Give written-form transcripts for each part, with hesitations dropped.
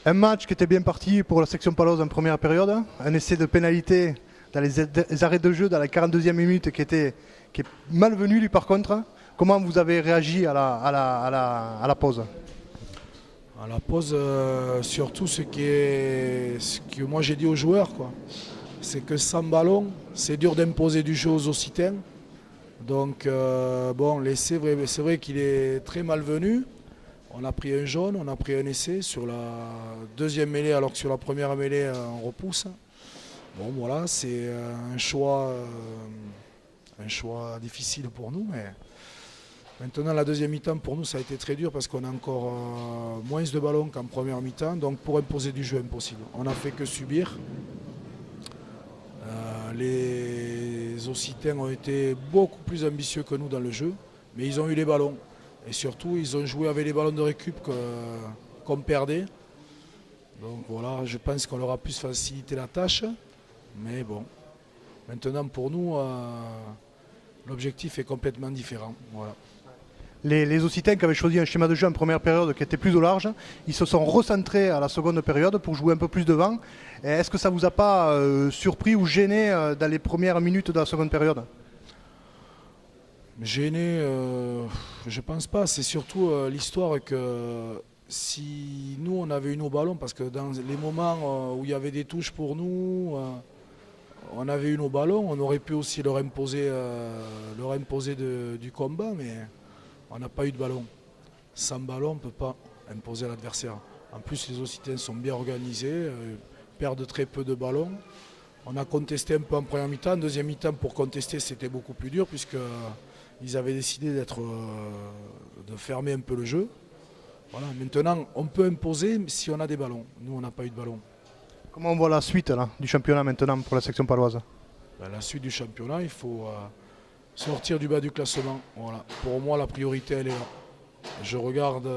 Un match qui était bien parti pour la section paloise en première période. Un essai de pénalité dans les arrêts de jeu dans la 42e minute qui est malvenu lui par contre. Comment vous avez réagi à la pause? À la pause, surtout ce que moi j'ai dit aux joueurs, quoi, c'est que sans ballon, c'est dur d'imposer du jeu aux Occitans. Donc bon, l'essai, c'est vrai qu'il est très malvenu. On a pris un jaune, on a pris un essai sur la deuxième mêlée, alors que sur la première mêlée, on repousse. Bon, voilà, c'est un choix difficile pour nous. Mais maintenant, la deuxième mi-temps, pour nous, ça a été très dur parce qu'on a encore moins de ballons qu'en première mi-temps. Donc, pour imposer du jeu, impossible. On n'a fait que subir. Les Occitans ont été beaucoup plus ambitieux que nous dans le jeu, mais ils ont eu les ballons. Et surtout, ils ont joué avec les ballons de récup qu'on perdait. Donc voilà, je pense qu'on leur a plus facilité la tâche. Mais bon, maintenant pour nous, l'objectif est complètement différent. Voilà. Les Occitans qui avaient choisi un schéma de jeu en première période qui était plus au large, ils se sont recentrés à la seconde période pour jouer un peu plus devant. Est-ce que ça ne vous a pas surpris ou gêné dans les premières minutes de la seconde période? Gêné, je pense pas. C'est surtout l'histoire que si nous on avait eu nos ballons, parce que dans les moments où il y avait des touches pour nous, on avait eu nos ballons, on aurait pu aussi leur imposer du combat, mais on n'a pas eu de ballon. Sans ballon, on ne peut pas imposer à l'adversaire. En plus, les Occitans sont bien organisés, perdent très peu de ballons. On a contesté un peu en première mi-temps. En deuxième mi-temps, pour contester, c'était beaucoup plus dur, puisqu'ils avaient décidé de fermer un peu le jeu. Voilà. Maintenant, on peut imposer si on a des ballons. Nous, on n'a pas eu de ballon. Comment on voit la suite là, du championnat maintenant pour la section paloise? La suite du championnat, il faut sortir du bas du classement. Voilà. Pour moi, la priorité, elle est là. Je regarde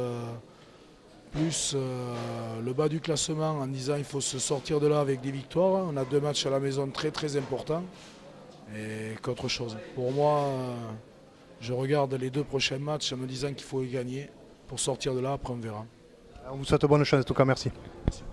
plus le bas du classement en disant qu'il faut se sortir de là avec des victoires. On a 2 matchs à la maison très très importants et qu'autre chose. Pour moi, je regarde les 2 prochains matchs en me disant qu'il faut y gagner pour sortir de là, après on verra. On vous souhaite bonne chance en tout cas, merci. Merci.